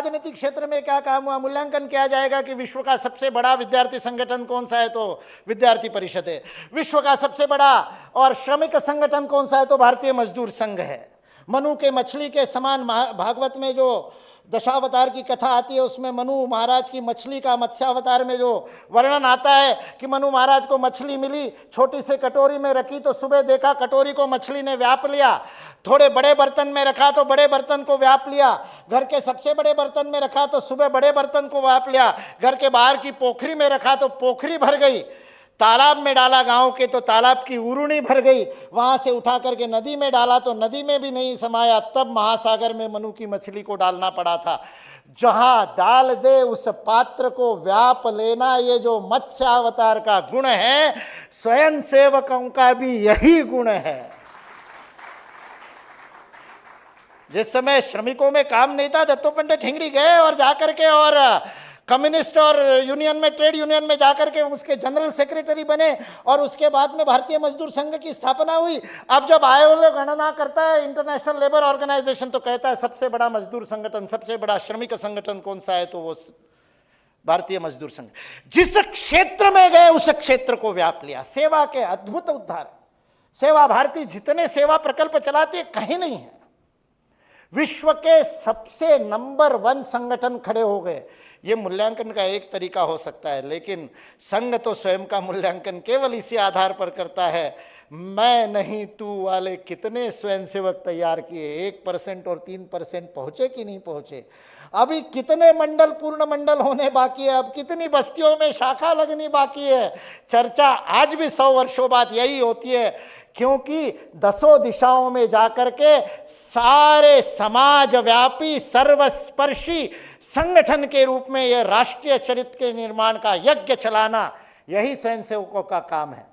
राजनीतिक क्षेत्र में क्या काम हुआ? मूल्यांकन किया जाएगा कि विश्व का सबसे बड़ा विद्यार्थी संगठन कौन सा है, तो विद्यार्थी परिषद है। विश्व का सबसे बड़ा और श्रमिक संगठन कौन सा है, तो भारतीय मजदूर संघ है। मनु के मछली के समान, भागवत में जो दशावतार की कथा आती है उसमें मनु महाराज की मछली का, मत्स्यावतार में जो वर्णन आता है कि मनु महाराज को मछली मिली, छोटी से कटोरी में रखी तो सुबह देखा कटोरी को मछली ने व्याप लिया, थोड़े बड़े बर्तन में रखा तो बड़े बर्तन को व्याप लिया, घर के सबसे बड़े बर्तन में रखा तो सुबह बड़े बर्तन को व्याप लिया, घर के बाहर की पोखरी में रखा तो पोखरी भर गई, तालाब में डाला गांव के तो तालाब की उरुणी भर गई, वहां से उठा करके नदी में डाला तो नदी में भी नहीं समाया, तब महासागर में मनु की मछली को डालना पड़ा था। जहां डाल दे उस पात्र को व्याप लेना, ये जो मत्स्यावतार का गुण है, स्वयं सेवकों का भी यही गुण है। जिस समय श्रमिकों में काम नहीं था, दत्तोपंत ठिंगरी गए और जाकर के और कम्युनिस्ट और यूनियन में, ट्रेड यूनियन में जाकर के उसके जनरल सेक्रेटरी बने और उसके बाद में भारतीय मजदूर संघ की स्थापना हुई। अब जब आयोग गणना करता है इंटरनेशनल लेबर ऑर्गेनाइजेशन तो कहता है सबसे बड़ा मजदूर संगठन, सबसे बड़ा श्रमिक संगठन कौन सा है, तो वो भारतीय मजदूर संघ। जिस क्षेत्र में गए उस क्षेत्र को व्याप लिया। सेवा के अद्भुत उद्धार, सेवा भारती जितने सेवा प्रकल्प चलाती है कहीं नहीं है। विश्व के सबसे नंबर 1 संगठन खड़े हो गए। ये मूल्यांकन का एक तरीका हो सकता है, लेकिन संघ तो स्वयं का मूल्यांकन केवल इसी आधार पर करता है, मैं नहीं तू वाले कितने स्वयंसेवक तैयार किए, 1% और 3% पहुंचे कि नहीं पहुंचे, अभी कितने मंडल पूर्ण मंडल होने बाकी है, अब कितनी बस्तियों में शाखा लगनी बाकी है। चर्चा आज भी 100 वर्षों बाद यही होती है, क्योंकि 10 दिशाओं में जाकर के सारे समाज व्यापी सर्वस्पर्शी संगठन के रूप में यह राष्ट्रीय चरित्र के निर्माण का यज्ञ चलाना, यही स्वयंसेवकों का काम है।